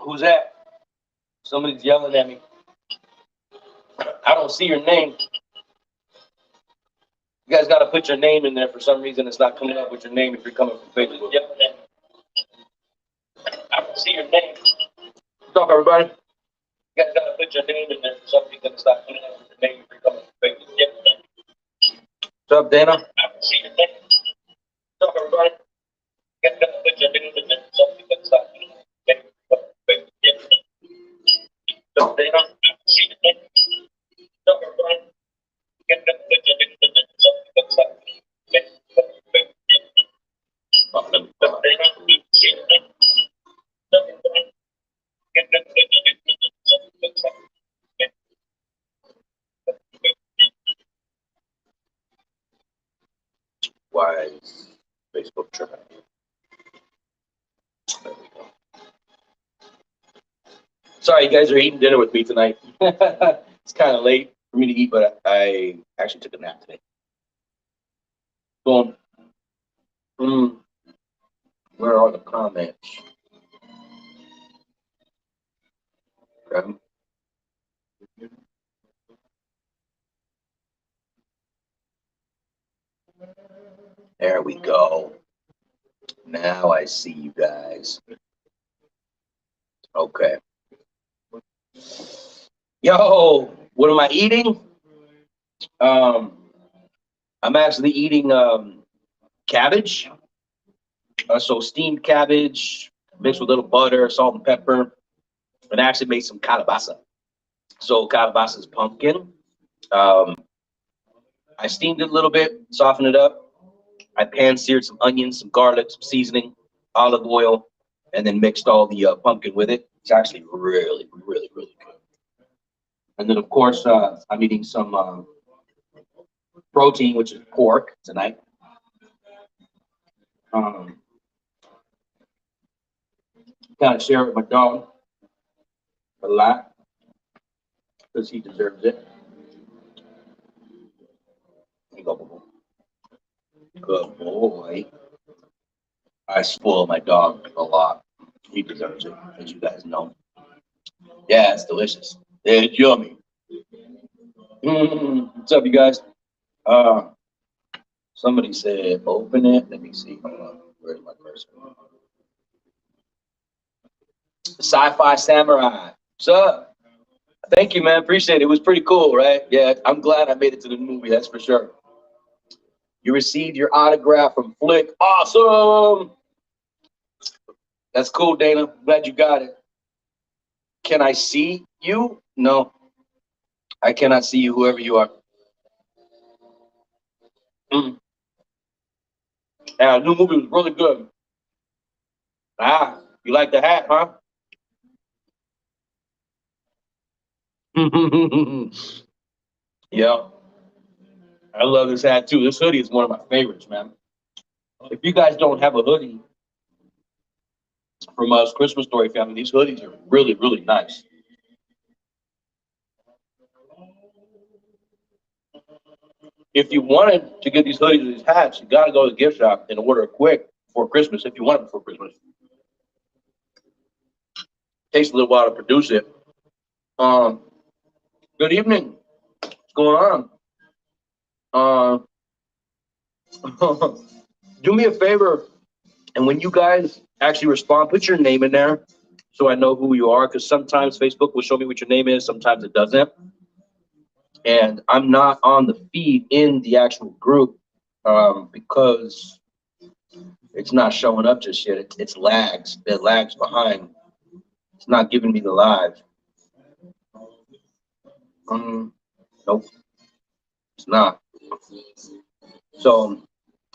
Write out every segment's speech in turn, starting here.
Who's that? Somebody's yelling at me. I don't see your name. You guys got to put your name in there. For some reason, it's not coming up with your name if you're coming from Facebook. Yelling at me. I don't see your name. What's up, everybody? You guys got to put your name in there. For some reason, it's not coming up with your name if you're coming from Facebook. Yelling at me. What's up, Dana? I don't see your name. What's up, everybody? You guys got to put your name in there. For some reason, it's not coming up with your name if you're coming from Facebook. Yelling at me. What's up, Dana? I don't see your name. What's up, everybody? You guys got to put your name in there. For some reason, it's not coming up with your name if you're coming from Facebook. Yelling at me. What's up, Dana? I don't see your name. What's up, everybody? You guys got to put your name in there. For some reason, it's not coming up with your name. Why is Facebook tripping? There we go. Sorry, you guys are eating dinner with me tonight. It's kind of late for me to eat, but I actually took a nap today. Boom. Where are the comments? Okay. There we go. Now I see you guys. Okay. Yo, what am I eating? I'm actually eating cabbage. So steamed cabbage mixed with a little butter, salt and pepper, and I actually made some calabasa. So calabasa is pumpkin. I steamed it a little bit, softened it up. I pan-seared some onions, some garlic, some seasoning, olive oil, and then mixed all the pumpkin with it. It's actually really, really, really good. And then, of course, I'm eating some protein, which is pork tonight. Kind of share it with my dog a lot because he deserves it. There you go, boo-boo. Good boy. I spoil my dog a lot. He deserves it, as you guys know. Yeah, it's delicious. It's yummy. What's up, you guys? Somebody said open it. Let me see. Hold on. Where's my person? Sci-Fi Samurai. What's up? Thank you, man. Appreciate it. It was pretty cool, right? Yeah, I'm glad I made it to the movie. That's for sure. You received your autograph from Flick. Awesome. That's cool, Dana. Glad you got it. Can I see you? No, I cannot see you, whoever you are. Yeah, the new movie was really good. Ah, you like the hat, huh? Yeah, I love this hat too. This hoodie is one of my favorites, man. If you guys don't have a hoodie from us, Christmas Story family, these hoodies are really, really nice. If you wanted to get these hoodies or these hats, you got to go to the gift shop and order it quick for Christmas if you want it before Christmas. Takes a little while to produce it. Good evening. What's going on? Do me a favor, and when you guys actually respond, put your name in there so I know who you are, because sometimes Facebook will show me what your name is, sometimes it doesn't. And I'm not on the feed in the actual group because it's not showing up just yet. It's lags. It lags behind. It's not giving me the live. Nope, it's not. So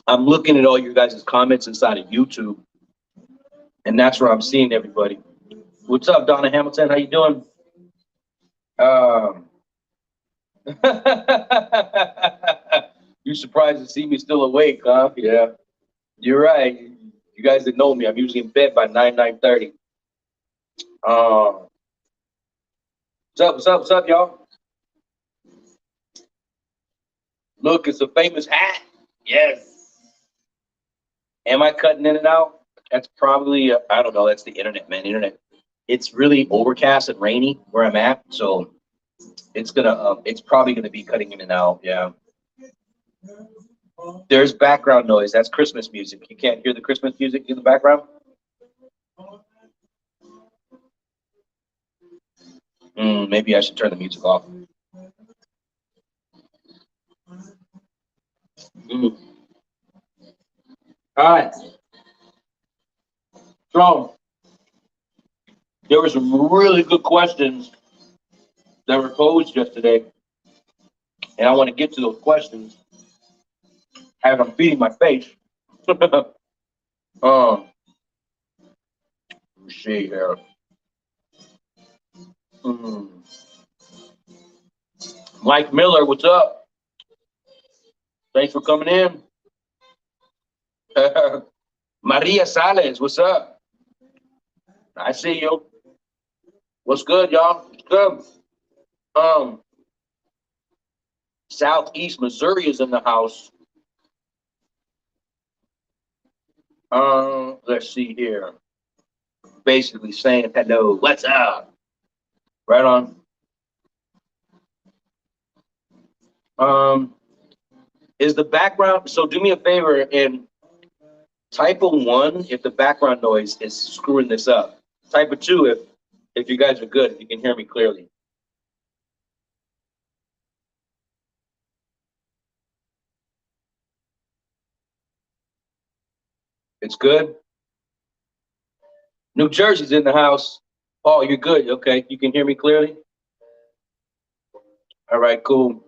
I'm looking at all you guys' comments inside of YouTube, and that's where I'm seeing everybody. What's up, Donna Hamilton? How you doing? You surprised to see me still awake, huh? Yeah, you're right. You guys that know me, I'm usually in bed by 9:30. What's up? What's up? What's up, y'all? Look, it's a famous hat. Yes. Am I cutting in and out? That's probably I don't know. That's the internet, man. Internet it's really overcast and rainy where I'm at, so it's probably gonna be cutting in and out. Yeah. There's background noise. That's Christmas music. You can't hear the Christmas music in the background. Maybe I should turn the music off. Mm. All right. So there were some really good questions that were posed yesterday, and I want to get to those questions as I'm feeding my face. um, let's see here. Mm. Mike Miller, what's up? Thanks for coming in. Maria Sales, what's up? I see you. What's good, y'all? What's good? Um, Southeast Missouri is in the house. Let's see here. Basically saying hello, what's up? Right on. Is the background, so do me a favor and type a 1 if the background noise is screwing this up. Type a 2 if you guys are good, if you can hear me clearly. It's good. New Jersey's in the house. Oh, you're good. Okay, you can hear me clearly. All right, cool.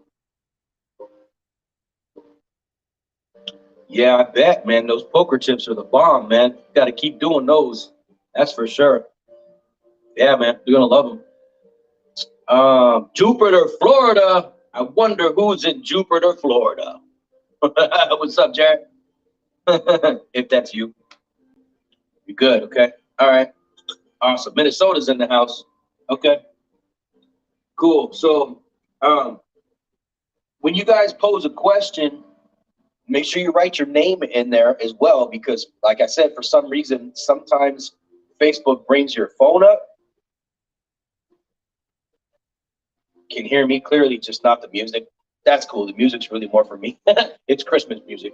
Yeah, I bet, man. Those poker chips are the bomb, man. Got to keep doing those. That's for sure. Yeah, man. You're gonna love them. Jupiter, Florida. I wonder who's in Jupiter, Florida. What's up, Jared? If that's you, you're good. Okay. All right. Awesome. Minnesota's in the house. Okay. Cool. So, um, when you guys pose a question, make sure you write your name in there as well, because, like I said, for some reason, sometimes Facebook brings your phone up. Can hear me clearly, just not the music. That's cool. The music's really more for me. It's Christmas music.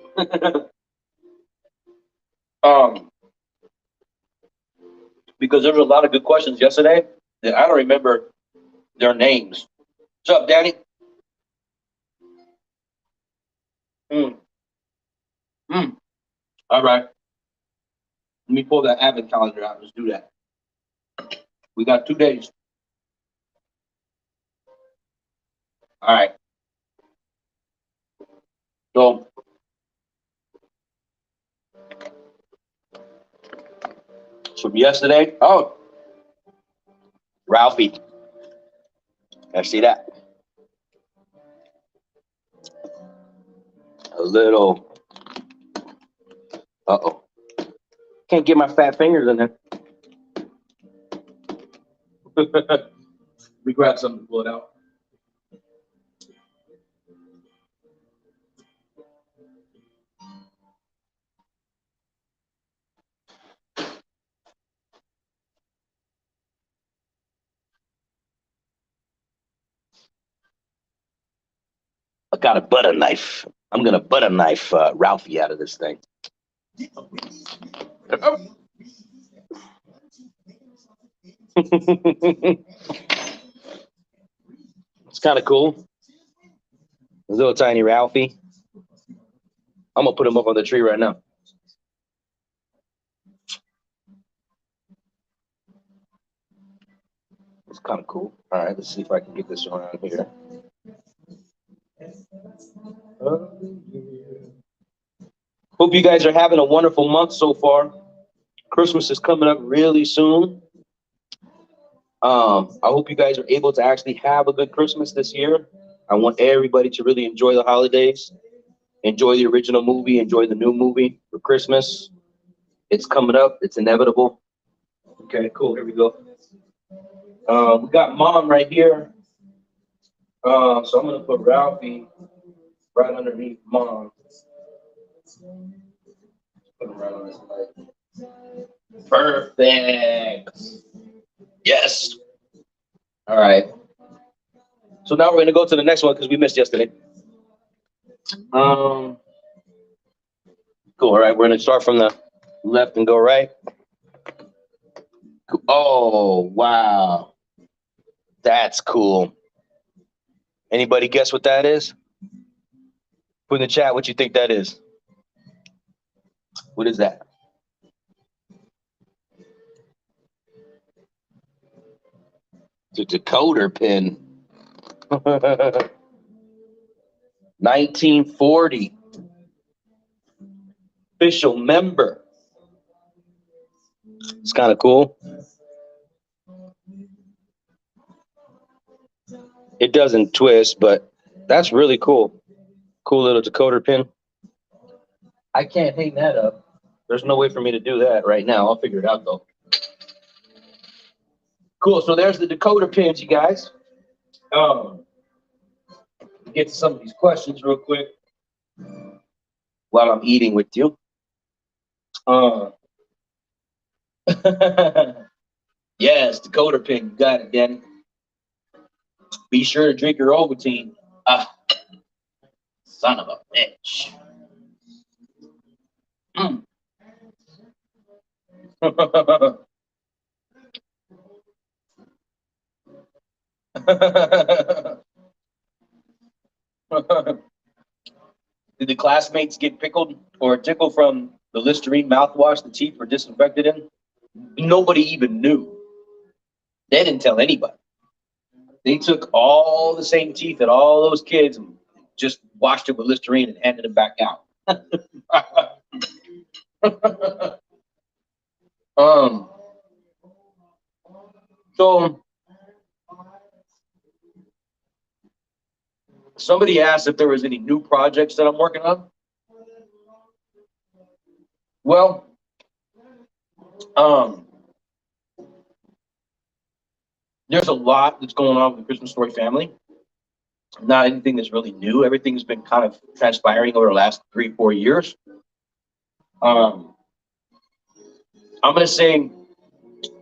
um, because there was a lot of good questions yesterday that I don't remember their names. What's up, Danny? Mm, mm. All right. Let me pull that advent calendar out. Let's do that. We got 2 days. All right. So from yesterday, oh, Ralphie. I see that. A little. Uh-oh. Can't get my fat fingers in there. Let me grab something to pull it out. I got a butter knife. I'm gonna butter knife Ralphie out of this thing. It's kind of cool. Little tiny Ralphie. I'm gonna put him up on the tree right now. It's kind of cool. All right, let's see if I can get this around here. Hope you guys are having a wonderful month so far. Christmas is coming up really soon. I hope you guys are able to actually have a good Christmas this year. I want everybody to really enjoy the holidays, enjoy the original movie, enjoy the new movie for Christmas. It's coming up. It's inevitable. Okay, cool. Here we go. We got Mom right here. So I'm going to put Ralphie right underneath Mom. Put him right on his leg. Perfect. Yes. All right. So now we're going to go to the next one because we missed yesterday. Cool. All right. We're going to start from the left and go right. Cool. Oh, wow. That's cool. Anybody guess what that is? Put in the chat what you think that is. What is that? It's a decoder pin. 1940. Official member. It's kind of cool. It doesn't twist, but that's really cool. Cool little decoder pin. I can't hang that up. There's no way for me to do that right now. I'll figure it out though. Cool. So there's the decoder pins, you guys. Get to some of these questions real quick while I'm eating with you. Yes, decoder pin. You got it, Danny. Be sure to drink your Ovaltine. Ah, son of a bitch. Did the classmates get pickled or tickled from the Listerine mouthwash the teeth were disinfected in? Nobody even knew. They didn't tell anybody. They took all the same teeth that all those kids and just washed it with Listerine and handed them back out. So somebody asked if there was any new projects that I'm working on. Well, there's a lot that's going on with the Christmas Story family. Not anything that's really new. Everything's been kind of transpiring over the last 3-4 years. I'm going to say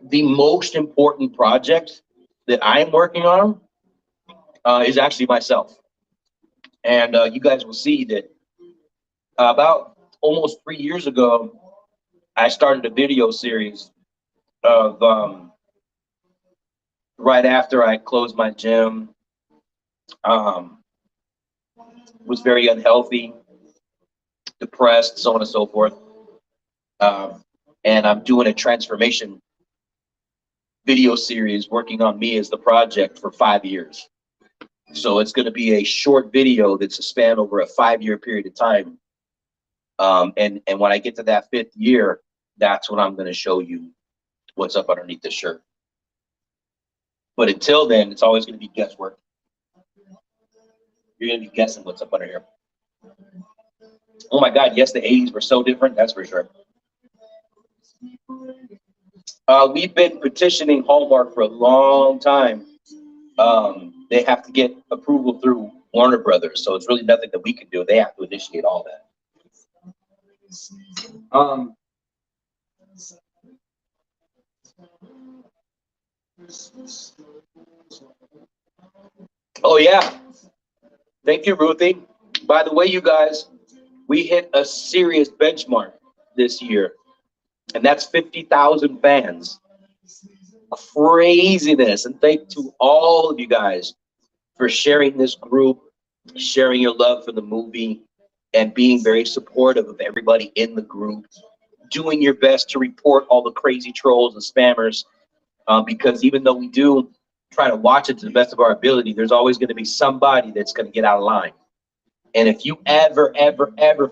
the most important project that I'm working on is actually myself. And you guys will see that about almost 3 years ago, I started a video series of right after I closed my gym, was very unhealthy, depressed, so on and so forth. And I'm doing a transformation video series working on me as the project for 5 years. So it's going to be a short video that's a span over a 5-year period of time. And when I get to that 5th year, that's when I'm going to show you what's up underneath the shirt. But until then, it's always going to be guesswork. You're going to be guessing what's up under here. Oh my God, yes, the 80s were so different, that's for sure. We've been petitioning Hallmark for a long time. They have to get approval through Warner Brothers, so it's really nothing that we can do. They have to initiate all that. Oh yeah, thank you, Ruthie. By the way, you guys, we hit a serious benchmark this year, and that's 50,000 fans. Craziness. And thank to all of you guys for sharing this group, sharing your love for the movie, and being very supportive of everybody in the group, doing your best to report all the crazy trolls and spammers, because even though we do try to watch it to the best of our ability, there's always going to be somebody that's going to get out of line. And if you ever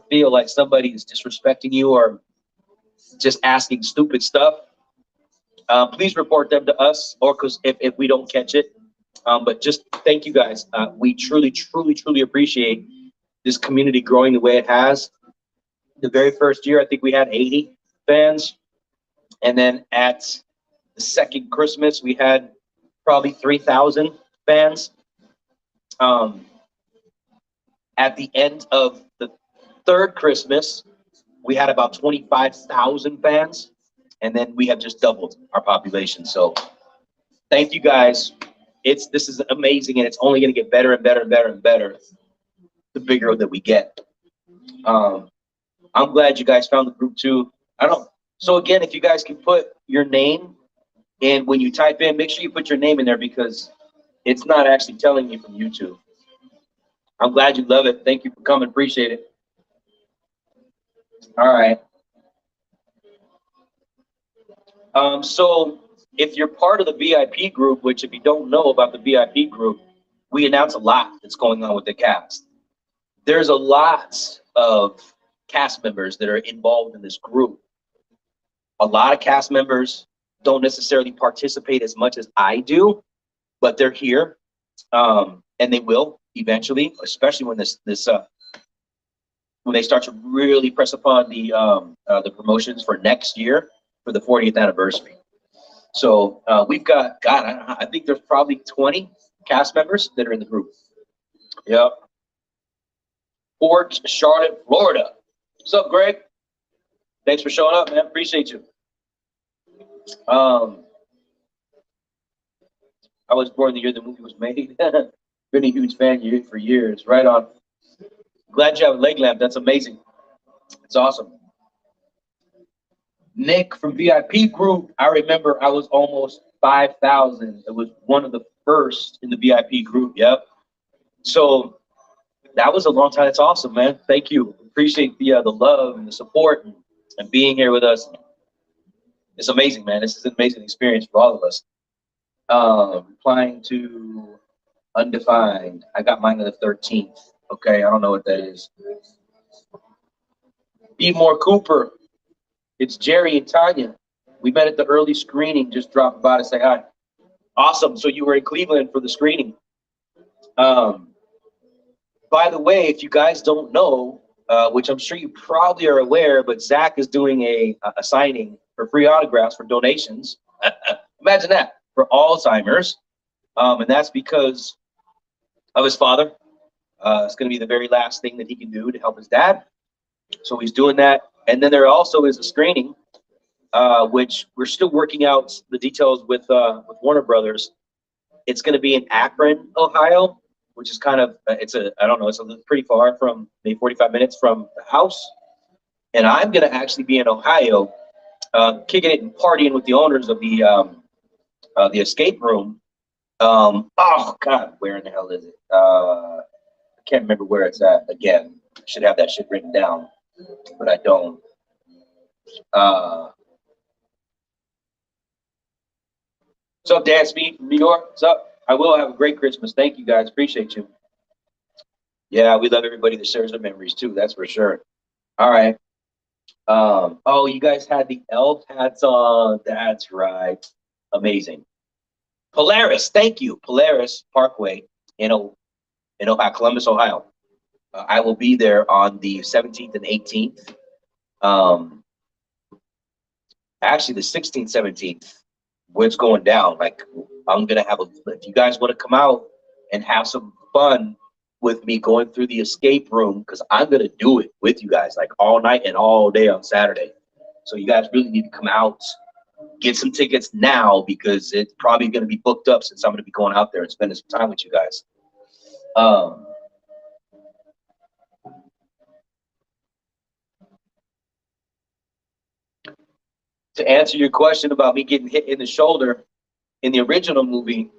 feel like somebody is disrespecting you or just asking stupid stuff, please report them to us, or because if we don't catch it. But just thank you guys. We truly appreciate this community growing the way it has. The very first year, I think we had 80 fans. And then at the second Christmas, we had probably 3,000 fans. At the end of the third Christmas, we had about 25,000 fans. And then we have just doubled our population. So Thank you guys. This is amazing, and it's only going to get better and better and better and better the bigger that we get. Um, I'm glad you guys found the group too. I don't. So again, if you guys can put your name, and when you type in, make sure you put your name in there because it's not actually telling you from YouTube. I'm glad you love it. Thank you for coming. Appreciate it. All right. So if you're part of the VIP group, which if you don't know about the VIP group, we announce a lot that's going on with the cast. There's a lot of cast members that are involved in this group. A lot of cast members don't necessarily participate as much as I do, but they're here, and they will eventually, especially when when they start to really press upon the promotions for next year for the 40th anniversary. So we've got, God, I think there's probably 20 cast members that are in the group. Yep. Fort Charlotte, Florida. What's up, Greg? Thanks for showing up, man. Appreciate you. I was born the year the movie was made. Been a huge fan for years. Right on. Glad you have a leg lamp. That's amazing. It's awesome. Nick from VIP group. I remember I was almost 5,000. It was one of the first in the VIP group. Yep. So that was a long time. It's awesome, man. Thank you. Appreciate the love and the support and being here with us. It's amazing, man. This is an amazing experience for all of us. Replying to undefined. I got mine on the 13th. Okay, I don't know what that is. Be more Cooper. It's Jerry and Tanya. We met at the early screening. Just dropped by to say hi. Awesome. So you were in Cleveland for the screening. By the way, if you guys don't know, which I'm sure you probably are aware, but Zach is doing a signing for free autographs for donations. Imagine that, for Alzheimer's. And that's because of his father. It's going to be the very last thing that he can do to help his dad. So he's doing that. And then there also is a screening, which we're still working out the details with Warner Brothers. It's going to be in Akron, Ohio, which is kind of, it's pretty far from, maybe 45 minutes from the house. And I'm going to actually be in Ohio, kicking it and partying with the owners of the escape room. Oh God, where in the hell is it? I can't remember where it's at. Again, should have that shit written down, but I don't. What's up, Dan Speed from New York? What's up? I will have a great Christmas. Thank you, guys. Appreciate you. Yeah, we love everybody that shares their memories too. That's for sure. All right. Oh, you guys had the elf hats on. That's right. Amazing. Polaris, thank you. Polaris Parkway in Ohio, Columbus, Ohio. I will be there on the 17th and 18th. Actually, the 16th, 17th, where it's going down. Like, I'm gonna have if you guys want to come out and have some fun with me going through the escape room, because I'm gonna do it with you guys, like all night and all day on Saturday. So you guys really need to come out, get some tickets now, because it's probably gonna be booked up since I'm gonna be going out there and spending some time with you guys. To answer your question about me getting hit in the shoulder in the original movie,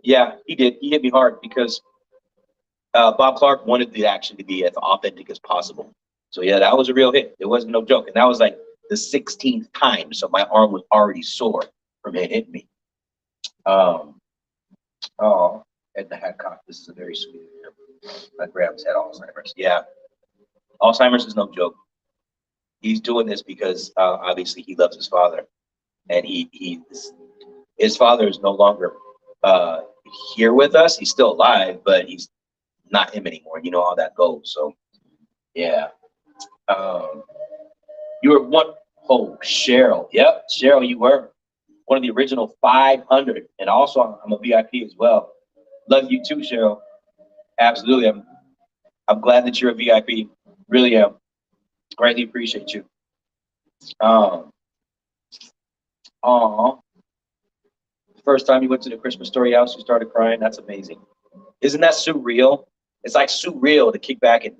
yeah, he did. He hit me hard because Bob Clark wanted the action to be as authentic as possible. So yeah, that was a real hit. It wasn't no joke, and that was like the 16th time. So my arm was already sore from it hitting me. Oh, Edna Hadcock. This is a very sweet. My grandma's had Alzheimer's. Yeah, Alzheimer's is no joke. He's doing this because obviously he loves his father, and his father is no longer here with us. He's still alive, but he's not him anymore. You know how that goes. So yeah. You were one. Oh, Cheryl. Yep, Cheryl, you were one of the original 500, and also I'm a VIP as well. Love you too, Cheryl. Absolutely. I'm glad that you're a VIP. Really am. Greatly appreciate you. First time you went to the Christmas Story house, you started crying. That's amazing. Isn't that surreal? It's like surreal to kick back and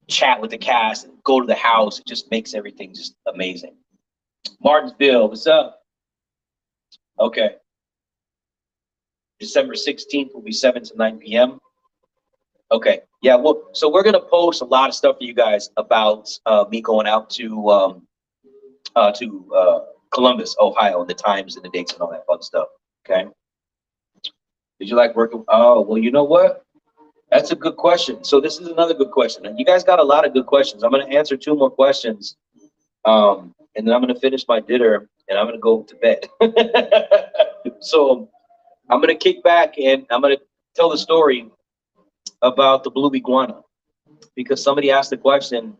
chat with the cast and go to the house. It just makes everything just amazing. Martinsville, what's up? Okay. December 16th will be 7 to 9 p.m. Okay. Yeah, well, so we're going to post a lot of stuff for you guys about me going out to Columbus, Ohio, and the times and the dates and all that fun stuff. Okay. Did you like working? Oh, well, you know what? That's a good question. So this is another good question. And you guys got a lot of good questions. I'm going to answer 2 more questions. And then I'm going to finish my dinner and I'm going to go to bed. So I'm going to kick back and I'm going to tell the story about the blue iguana, because somebody asked the question,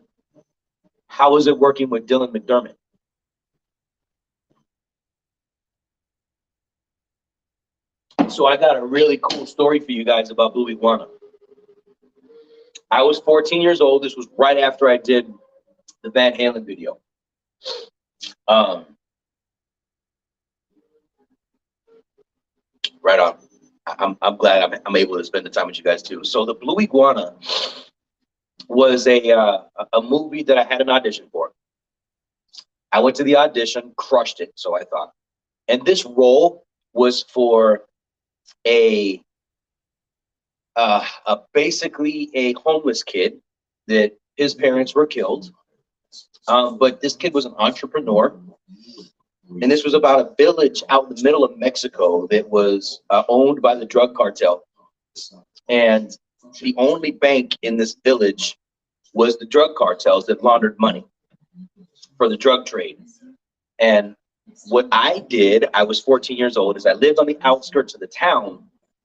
how is it working with Dylan McDermott? So I got a really cool story for you guys about blue iguana. I was 14 years old. This was right after I did the Van Halen video. Right on. I'm glad I'm able to spend the time with you guys too. So the Blue Iguana was a movie that I had an audition for. I went to the audition, crushed it, so I thought. And this role was for a basically a homeless kid that his parents were killed. But this kid was an entrepreneur. And this was about a village out in the middle of Mexico that was owned by the drug cartel. And the only bank in this village was the drug cartels that laundered money for the drug trade. And what I did, I was 14 years old, is I lived on the outskirts of the town,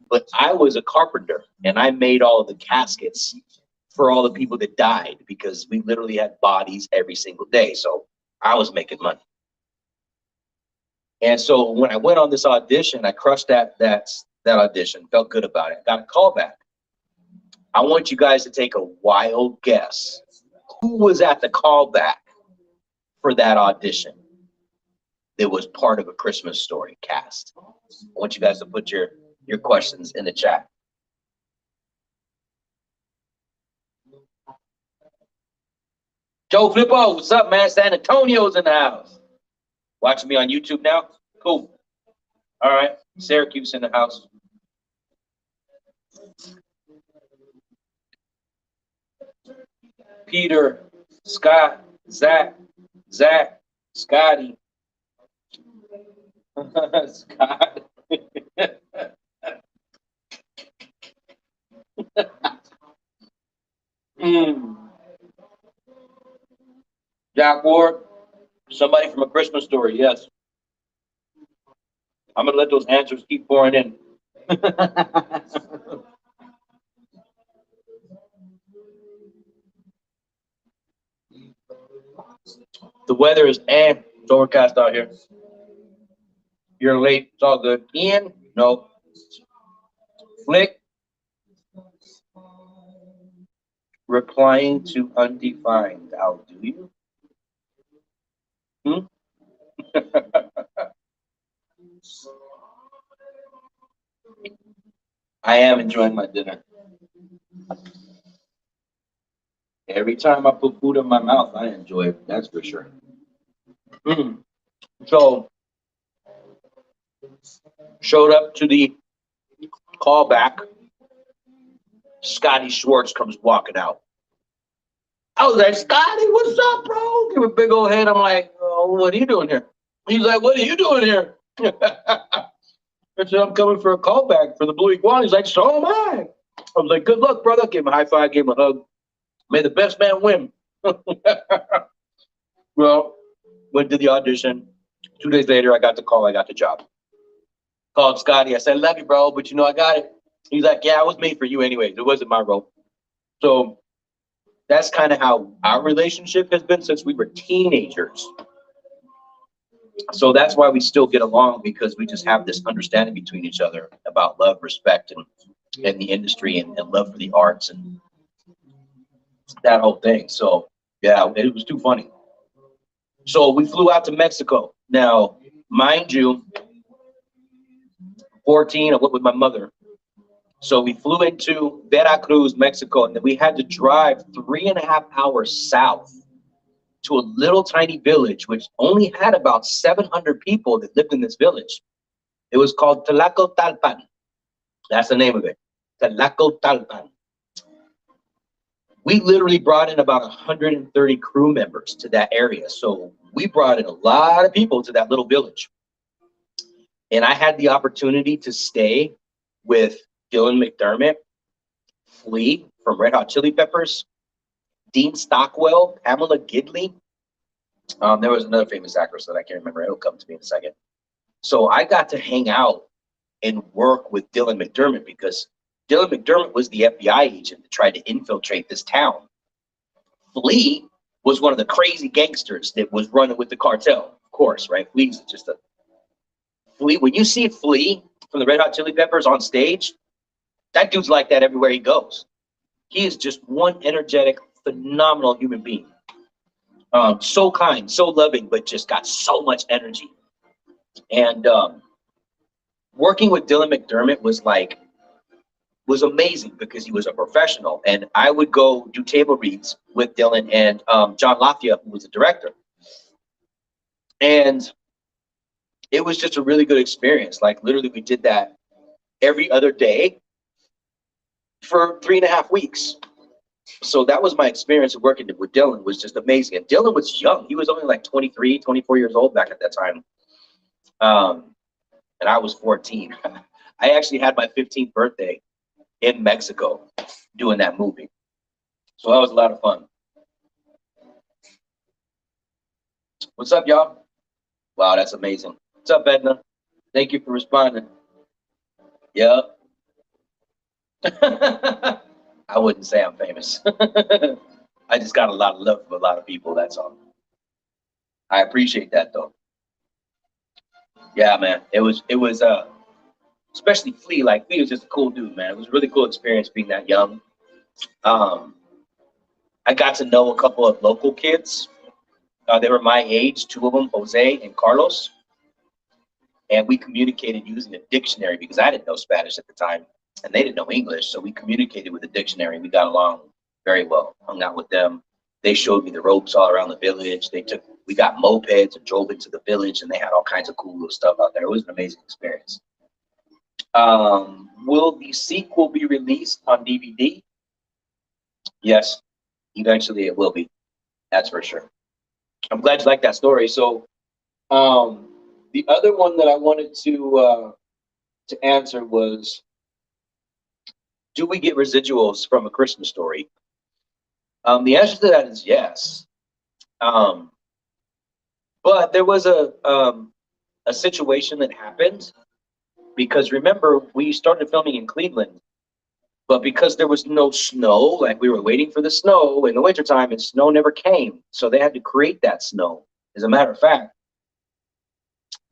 but I was a carpenter and I made all of the caskets for all the people that died, because we literally had bodies every single day. So I was making money. And so when I went on this audition, I crushed that audition, felt good about it, got a call back. I want you guys to take a wild guess. Who was at the callback for that audition that was part of A Christmas Story cast? I want you guys to put your questions in the chat. Joe Flippo, what's up, man? San Antonio's in the house. Watching me on YouTube now? Cool. All right. Syracuse in the house. Peter, Scott, Zach, Scotty. Scott. Jack Ward, somebody from A Christmas Story, yes. I'm gonna let those answers keep pouring in. The weather is it's overcast out here. You're late, it's all good. Ian, no. Flick, replying to undefined. How do you? I am enjoying my dinner. Every time I put food in my mouth, I enjoy it. That's for sure. So, showed up to the callback. Scotty Schwartz comes walking out. I was like, Scotty, what's up, bro? Give him a big old head. I'm like, oh, what are you doing here? He's like, what are you doing here? I said, I'm coming for a callback for the Blue Iguana. He's like, so am I. I was like, good luck, brother. Gave him a high five, gave him a hug. May the best man win. Well, went to the audition. 2 days later, I got the call. I got the job. Called Scotty. I said, love you, bro, but I got it. He's like, yeah, I was made for you anyway. It wasn't my role. So that's kind of how our relationship has been since we were teenagers. So that's why we still get along, because we just have this understanding between each other about love, respect, and the industry and love for the arts and that whole thing. So yeah, it was too funny. So we flew out to Mexico. Now, mind you, 14, I went with my mother. So we flew into Veracruz, Mexico, and then we had to drive 3.5 hours south to a little tiny village, which only had about 700 people that lived in this village. It was called Tlacotalpan. That's the name of it, Tlacotalpan. We literally brought in about 130 crew members to that area. So we brought in a lot of people to that little village. And I had the opportunity to stay with Dylan McDermott, Flea from Red Hot Chili Peppers, Dean Stockwell, Pamela Gidley. There was another famous actress that I can't remember. It'll come to me in a second. So I got to hang out and work with Dylan McDermott because Dylan McDermott was the FBI agent that tried to infiltrate this town. Flea was one of the crazy gangsters that was running with the cartel, of course, right? Flea's just a Flea. When you see Flea from the Red Hot Chili Peppers on stage, that dude's like that everywhere he goes. He is just one energetic, phenomenal human being. So kind, so loving, but just got so much energy. And working with Dylan McDermott was amazing because he was a professional. And I would go do table reads with Dylan and John Lafayette, who was the director. And it was just a really good experience. Like literally we did that every other day for 3.5 weeks. So that was my experience of working with Dylan, was just amazing. And Dylan was young. He was only like 23, 24 years old back at that time. And I was 14. I actually had my 15th birthday in Mexico doing that movie. So that was a lot of fun. What's up, y'all? Wow, that's amazing. What's up, Edna? Thank you for responding. Yep. I wouldn't say I'm famous. I just got a lot of love from a lot of people, that's all. I appreciate that though. Yeah, man. It was especially Flea. Like Flea was just a cool dude, man. It was a really cool experience being that young. I got to know a couple of local kids. They were my age, two of them, Jose and Carlos. And we communicated using a dictionary because I didn't know Spanish at the time and they didn't know English. So we communicated with a dictionary. We got along very well, hung out with them. They showed me the ropes all around the village. We got mopeds and drove into the village and they had all kinds of cool little stuff out there. It was an amazing experience. Will the sequel be released on DVD? Yes, eventually it will be. That's for sure. I'm glad you like that story. So the other one that I wanted to answer was, do we get residuals from A Christmas Story? The answer to that is yes. But there was a situation that happened because remember, we started filming in Cleveland, but because there was no snow, like we were waiting for the snow in the wintertime and snow never came. So they had to create that snow. As a matter of fact,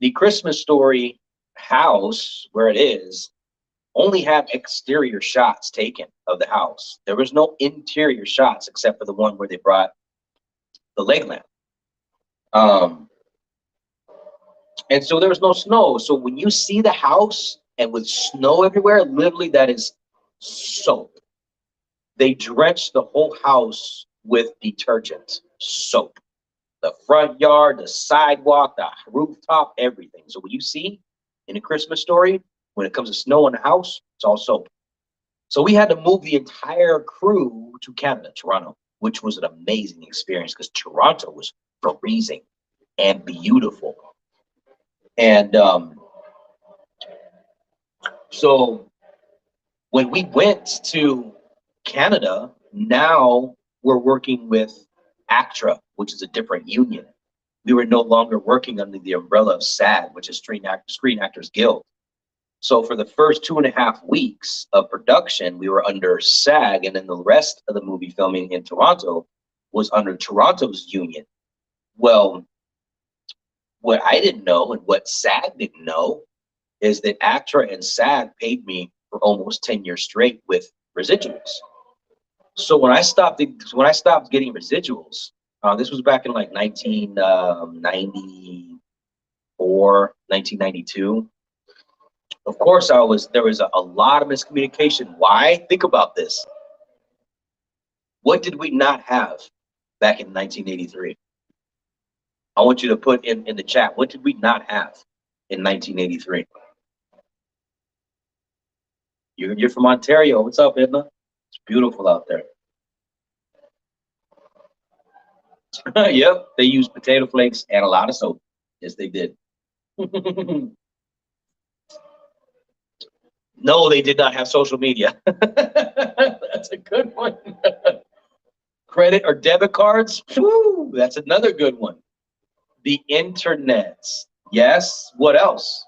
the Christmas Story house where it is only had exterior shots taken of the house. There was no interior shots except for the one where they brought the leg lamp. And so there was no snow. So when you see the house and with snow everywhere, literally that is soap. They drenched the whole house with detergent, soap. The front yard, the sidewalk, the rooftop, everything. So when you see in A Christmas Story, when it comes to snow in the house, it's all soap. So we had to move the entire crew to Canada, Toronto, which was an amazing experience because Toronto was freezing and beautiful. And so when we went to Canada, now we're working with ACTRA, which is a different union. We were no longer working under the umbrella of SAG, which is Screen Actors Guild. So for the first 2.5 weeks of production, we were under SAG, and then the rest of the movie filming in Toronto was under Toronto's union. Well, what I didn't know and what SAG didn't know is that ACTRA and SAG paid me for almost 10 years straight with residuals. So when I stopped getting residuals, this was back in like 1994, 1992. Of course, there was a lot of miscommunication. Why? Think about this. What did we not have back in 1983? I want you to put in the chat, what did we not have in 1983? You're from Ontario. What's up, Edna? It's beautiful out there. Yep, they used potato flakes and a lot of soap. Yes, they did. No, they did not have social media. That's a good one. Credit or debit cards? Woo, that's another good one. The internet. Yes. What else?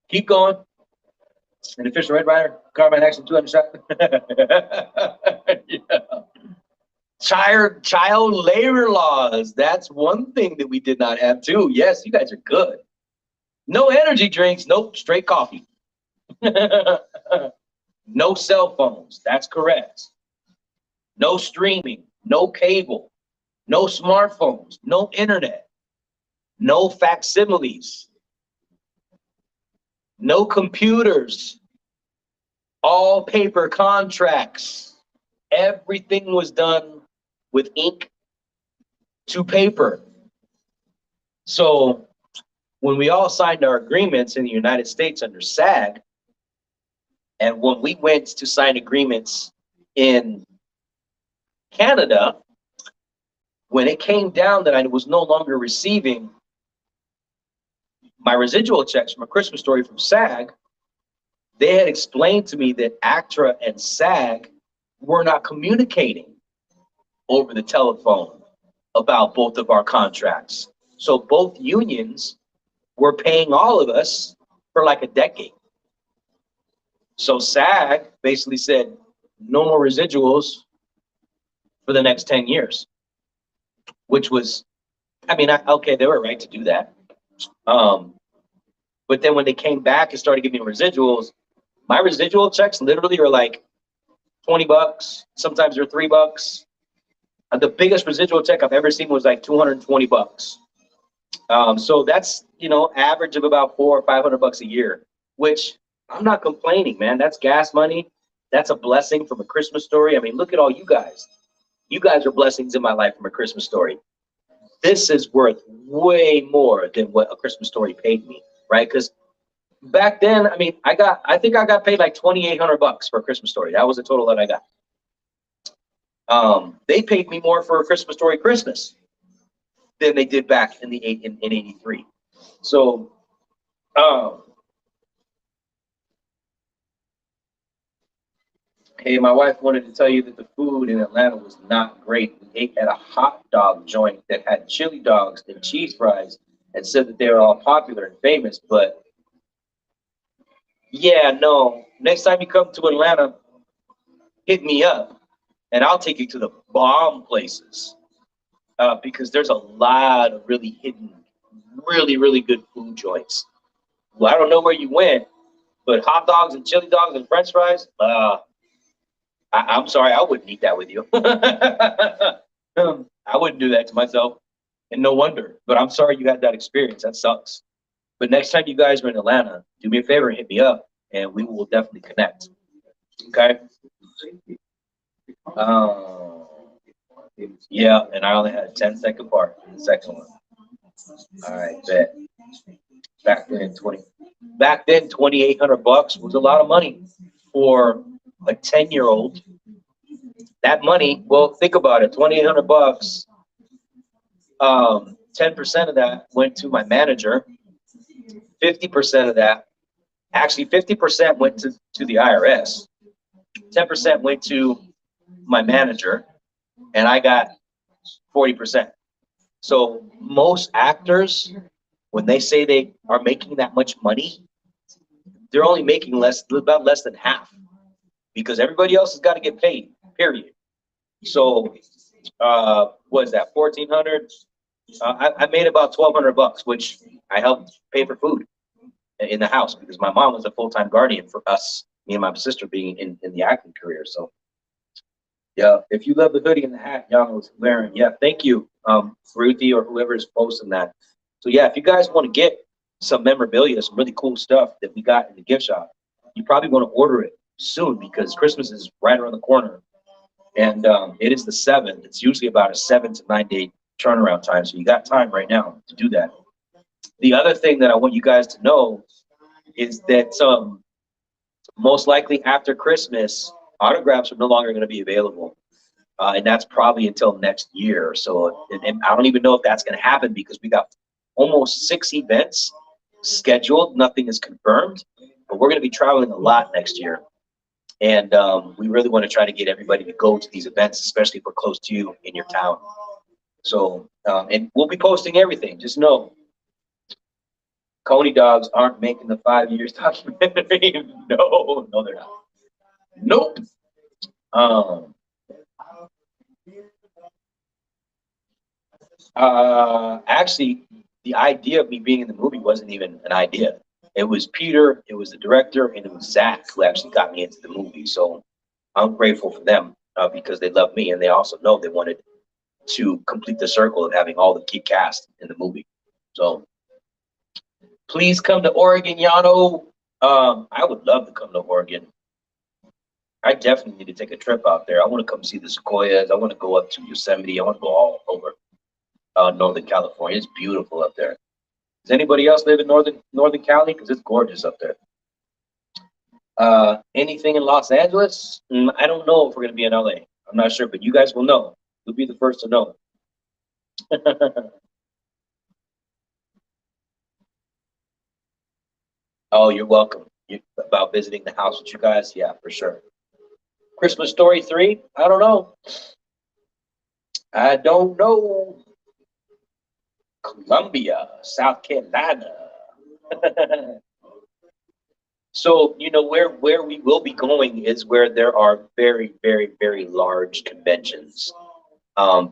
Keep going. An official Red Rider, carbine action 200 shot. Yeah. Child labor laws. That's one thing that we did not have too. Yes, you guys are good. No energy drinks. Nope, straight coffee. No cell phones. That's correct. No streaming. No cable. No smartphones. No internet. No facsimiles. No computers. All paper contracts. Everything was done with ink to paper. So when we all signed our agreements in the United States under SAG, and when we went to sign agreements in Canada, when it came down that I was no longer receiving my residual checks from A Christmas Story from SAG, they had explained to me that ACTRA and SAG were not communicating over the telephone about both of our contracts. So both unions were paying all of us for like a decade. So SAG basically said, no more residuals for the next 10 years, which was, I mean, okay, they were right to do that. But then when they came back and started giving me residuals, my residual checks literally are like $20. Sometimes they're $3. The biggest residual check I've ever seen was like $220. So that's, average of about $400 or $500 a year, which I'm not complaining, man. That's gas money. That's a blessing from A Christmas Story. I mean, look at all you guys. You guys are blessings in my life from A Christmas Story. This is worth way more than what A Christmas Story paid me, right? Because back then, I mean, I think I got paid like $2,800 for A Christmas Story. That was the total that I got. They paid me more for A Christmas Story Christmas than they did back in in 83. So, hey, my wife wanted to tell you that the food in Atlanta was not great. We ate at a hot dog joint that had chili dogs and cheese fries and said that they were all popular and famous. But yeah, no, next time you come to Atlanta, hit me up and I'll take you to the bomb places because there's a lot of really hidden, really, really good food joints. Well, I don't know where you went, but hot dogs and chili dogs and french fries, I'm sorry, I wouldn't eat that with you. I wouldn't do that to myself. And no wonder. But I'm sorry you had that experience. That sucks. But next time you guys are in Atlanta, do me a favor and hit me up, and we will definitely connect. Okay? Yeah, and I only had a 10-second part in the second one. All right, bet. Back then, $2,800 was a lot of money for a 10-year-old. That money, well, think about it, $2,800. 10% of that went to my manager. 50% of that, actually 50% went to the IRS. 10% went to my manager, and I got 40%. So most actors, when they say they are making that much money, they're only making about less than half, because everybody else has got to get paid, period. So what is that, 1,400? I made about $1,200, which I helped pay for food in the house because my mom was a full-time guardian for us, me and my sister being in the acting career. So yeah, if you love the hoodie and the hat Yana was wearing, yeah, thank you, Ruthie or whoever is posting that. So yeah, if you guys want to get some memorabilia, some really cool stuff that we got in the gift shop. You probably want to order it soon because Christmas is right around the corner, and it is the 7th. It's usually about a 7 to 9 day turnaround time, so you got time right now to do that. The other thing that I want you guys to know is that most likely after Christmas, autographs are no longer going to be available. And that's probably until next year. So and I don't even know if that's going to happen because we got almost 6 events scheduled. Nothing is confirmed, but we're going to be traveling a lot next year. And we really want to try to get everybody to go to these events, especially if we're close to you in your town. So, and we'll be posting everything. Just know, Coney dogs aren't making the 5 years documentary. No, they're not. Nope. Actually, the idea of me being in the movie wasn't even an idea. It was Peter, it was the director, and it was Zach who actually got me into the movie. So I'm grateful for them because they love me, and they also know they wanted to complete the circle of having all the key cast in the movie. So please come to Oregon, Yano. I would love to come to Oregon. I definitely need to take a trip out there. I want to come see the sequoias. I want to go up to Yosemite. I want to go all over Northern California. It's beautiful up there. Does anybody else live in Northern Cali? Because it's gorgeous up there. Anything in Los Angeles? I don't know if we're going to be in LA. I'm not sure, but you guys will know. You'll be the first to know. Oh, you're welcome. About visiting the house with you guys? Yeah, for sure. Christmas Story 3? I don't know. I don't know. Columbia, South Carolina. So, you know, where we will be going is where there are very, very, very large conventions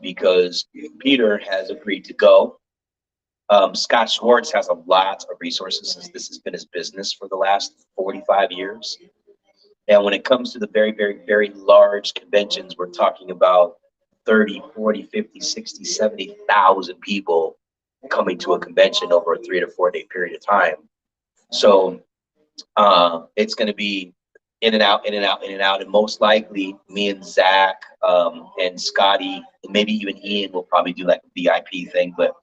because Peter has agreed to go. Scott Schwartz has a lot of resources since this has been his business for the last 45 years. And when it comes to the very, very, very large conventions, we're talking about 30, 40, 50, 60, 70,000 people coming to a convention over a 3 to 4 day period of time. So it's going to be in and out, in and out, in and out. And most likely me and Zach and Scotty, and maybe even Ian will probably do like a VIP thing, but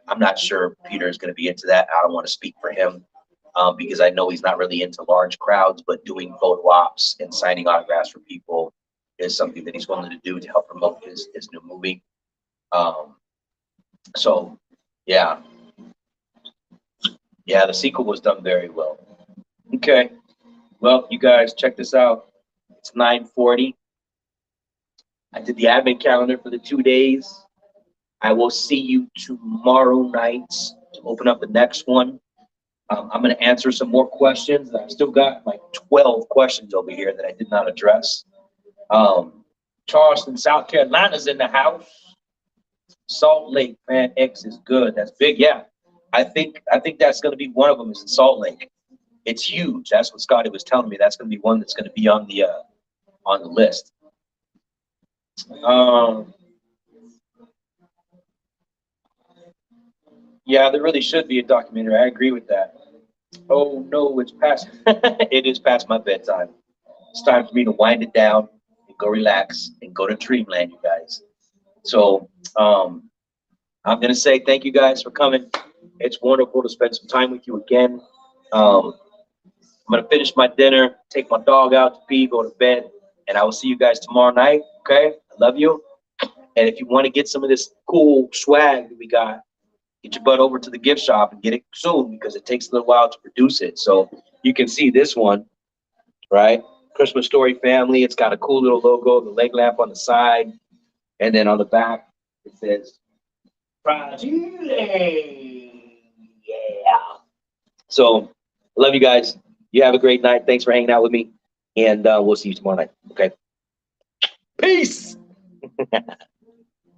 I'm not sure Peter is going to be into that. I don't want to speak for him because I know he's not really into large crowds, but doing photo ops and signing autographs for people is something that he's willing to do to help promote his new movie. So, yeah. Yeah, the sequel was done very well. Okay. Well, you guys, check this out. It's 9:40. I did the admin calendar for the 2 days. I will see you tomorrow night to open up the next one. I'm going to answer some more questions. I've still got like 12 questions over here that I did not address. Charleston, South Carolina's in the house. Salt Lake, Fan X is good. That's big. Yeah, I think that's going to be one of them. Is in Salt Lake. It's huge. That's what Scotty was telling me. That's going to be one that's going to be on the list. Yeah, there really should be a documentary. I agree with that. Oh no, it's past. It is past my bedtime. It's time for me to wind it down and go relax and go to dreamland, you guys. So I'm gonna say thank you guys for coming. It's wonderful to spend some time with you again. I'm gonna finish my dinner, take my dog out to pee, go to bed, and I will see you guys tomorrow night. Okay, I love you. And if you want to get some of this cool swag that we got, get your butt over to the gift shop and get it soon because it takes a little while to produce it. So you can see this one, right? Christmas Story Family. It's got a cool little logo, the leg lamp on the side, and then on the back it says Fragile. Yeah. So I love you guys. You have a great night. Thanks for hanging out with me, and we'll see you tomorrow night. Okay. Peace.